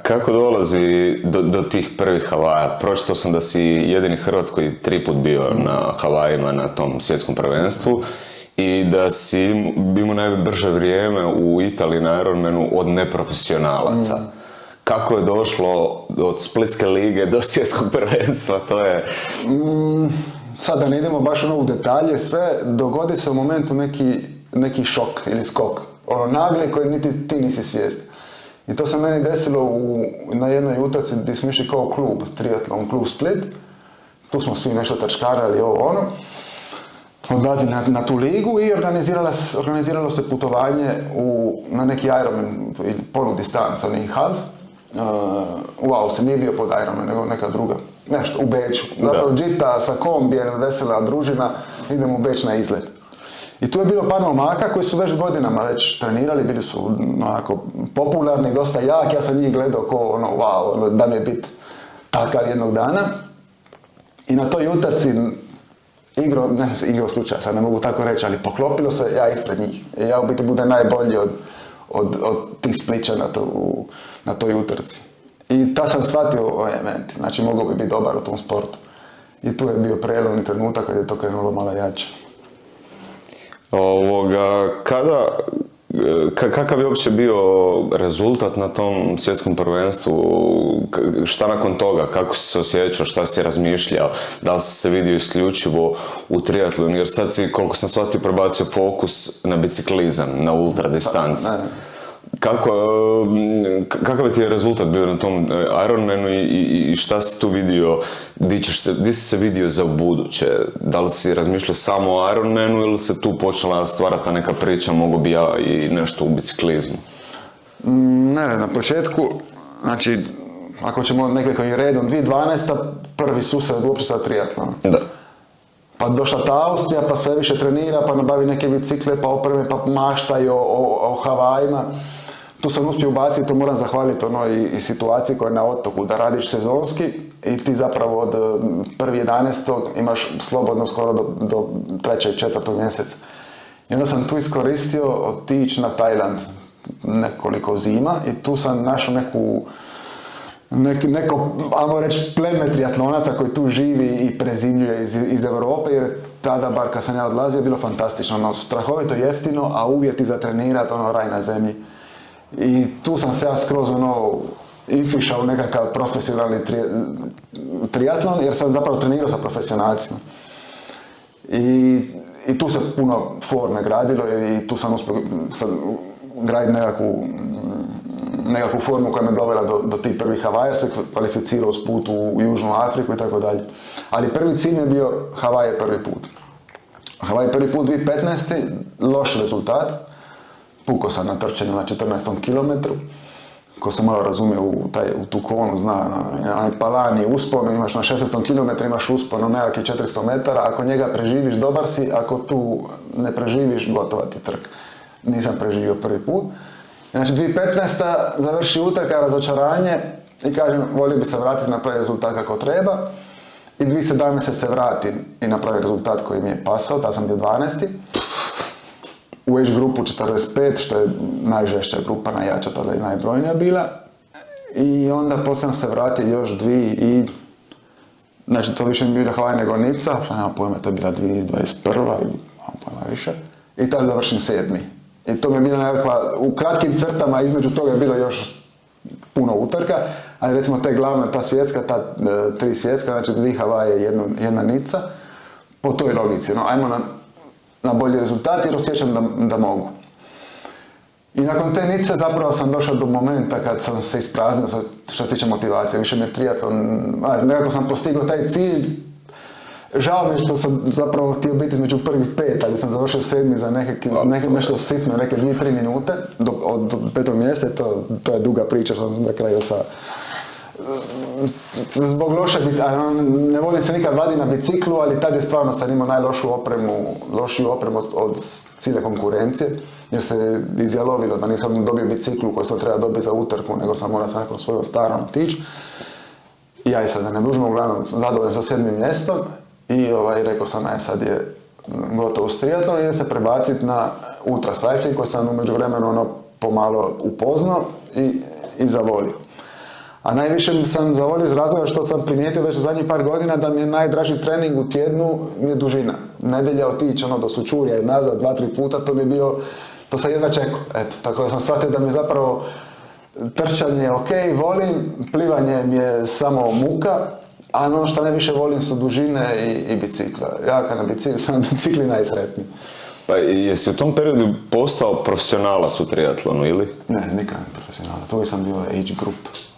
Kako dolazi do tih prvih Havaja? Pročitao sam da si jedini Hrvat koji 3 put bio na Havajima na tom svjetskom prvenstvu i da si imao najbrže vrijeme u Italiji na Ironmanu od neprofesionalaca. Kako je došlo od Splitske lige do svjetskog prvenstva? To je... Sad da ne idemo baš u detalje, sve dogodi se u momentu neki šok ili skok. Nagli koji niti ti nisi svjestan. I to se meni desilo na jednoj utrci gdje smo išli kao klub, triatlon klub Split. Tu smo svi nešto trčkarali, odlazi na tu ligu i organiziralo se putovanje na neki Ironman ili poludistanca, ne half. U Austriji, nije bio pod Ironman, nego neka druga. Nešto, u Beču. Zapravo Džita sa kombijem, vesela družina, idemo u Beč na izlet. I tu je bilo par momaka koji su već godinama već trenirali, bili su onako popularni, dosta jaki, ja sam njih gledao ko wow, da mi je biti takav jednog dana. I na toj utrci igro slučaja, sad ne mogu tako reći, ali poklopilo se ja ispred njih. I ja u biti budem najbolji od tih Spličana na toj utrci. I ta sam shvatio event, znači mogao bi biti dobar u tom sportu. I tu je bio prelomni trenutak kad je to krenulo malo jače. Kakav je uopće bio rezultat na tom svjetskom prvenstvu? Šta nakon toga? Kako si se osjećao? Šta si razmišljao? Da li si se vidio isključivo u triatlonu? Jer sad si, koliko sam shvatio, prebacio fokus na biciklizam, na ultradistanci. Kakav je ti je rezultat bio na tom Ironmanu i šta si tu vidio, gdje si se vidio za buduće? Da li si razmišljao samo o Ironmanu ili se tu počela stvarati neka priča, mogu bi ja i nešto u biciklizmu? Ne, na početku, znači, ako ćemo nekako i redom, 2012. prvi susret uopće sa triatlonom. Da. Pa došla ta Austrija, pa sve više trenira, pa nabavi neke bicikle, pa opreme, pa mašta i o Havajima. Tu sam uspio ubaciti, to moram zahvaliti i situaciji koja je na otoku, da radiš sezonski i ti zapravo od 1.11. imaš slobodno skoro do 3. i 4. mjeseca. I onda sam tu iskoristio otići na Tajland nekoliko zima i tu sam našao neko, ajmo reći, pleme triatlonaca koji tu živi i prezimljuje iz Europe, jer tada, bar kad sam ja odlazio, je bilo fantastično, strahovito jeftino, a uvjeti za trenirat, raj na zemlji. I tu sam se ja skroz ifišao u nekakav profesionalni triatlon, jer sam zapravo trenirao sa profesionalcima. I tu se puno forme gradilo i tu sam uspio graditi nekakvu formu koja me dovela do tih prvih Havaja, se kvalificirao uz put u Južnu Afriku i tako dalje. Ali prvi cilj je bio Havaje prvi put. Havaje prvi put 2015. loš rezultat. Pukao sam na trčanju na 14. kilometru. Ko se malo razumije u tu konu, zna, Palani uspon, imaš na 16. kilometru, imaš uspon nekakvih 400 metara, ako njega preživiš, dobar si, ako tu ne preživiš, gotova ti trk. Nisam preživio prvi put. Znači, 2015. završi utrka, razočaranje i kažem, volio bi se vratiti na pravi rezultat kako treba. I 2017. se vratim i napravi rezultat koji mi je pasao, tada sam bio 12. U age grupu 45, što je najžešća grupa, najjača tada i najbrojnija bila. I onda poslije se vratio još 2 i... Znači, to više mi je bila Havaja nego Nica, nema pojma, to je bila 2021. ili nema pojma više. I tada završim 7. I to mi je bila nekakva, u kratkim crtama između toga je bilo još puno utrka, ali recimo te glavne, ta svjetska, ta 3 svjetska, znači 2 Havaje i jedna Nica, po toj logici, ajmo na bolji rezultat jer osjećam da mogu. I nakon te Nice zapravo sam došao do momenta kad sam se ispraznio što se tiče motivacije, više mi je triatlon, nekako sam postigao taj cilj. Žao mi je što sam zapravo htio biti među prvih 5, ali sam završio 7. za nešto sitno, neke 2-3 minute od 5. mjesta. To je duga priča, što sam na kraju zbog loše, ne volim se nikad vaditi na biciklu, ali tad je stvarno sam imao lošiju opremu od cijele konkurencije, jer se izjalovilo da nisam dobio biciklu koju sam treba dobiti za utrku, nego sam morao sa nekom svojom starom otići. I ja i sad da ne dužimo, uglavnom zadovoljan sa 7. mjestom. I rekao sam, sad je gotovo s triatlon i da se prebaciti na ultracycling koji sam u međuvremenu pomalo upoznao i zavolio. A najviše sam zavolio iz razloga što sam primijetio već u zadnjih par godina da mi je najdraži trening u tjednu mi je dužina. Nedjelja otići do Sučurja i nazad 2-3 puta, to mi je bio, to sam jedva čekao. Eto, tako da sam shvatio da mi zapravo trčanje ok, volim, plivanje mi je samo muka, a ono što najviše volim su dužine i bicikla. Ja kad sam na bicikli najsretniji. Pa jesi u tom periodu postao profesionalac u triatlonu ili? Ne, nikad ne profesionalno. Tu sam bio age group.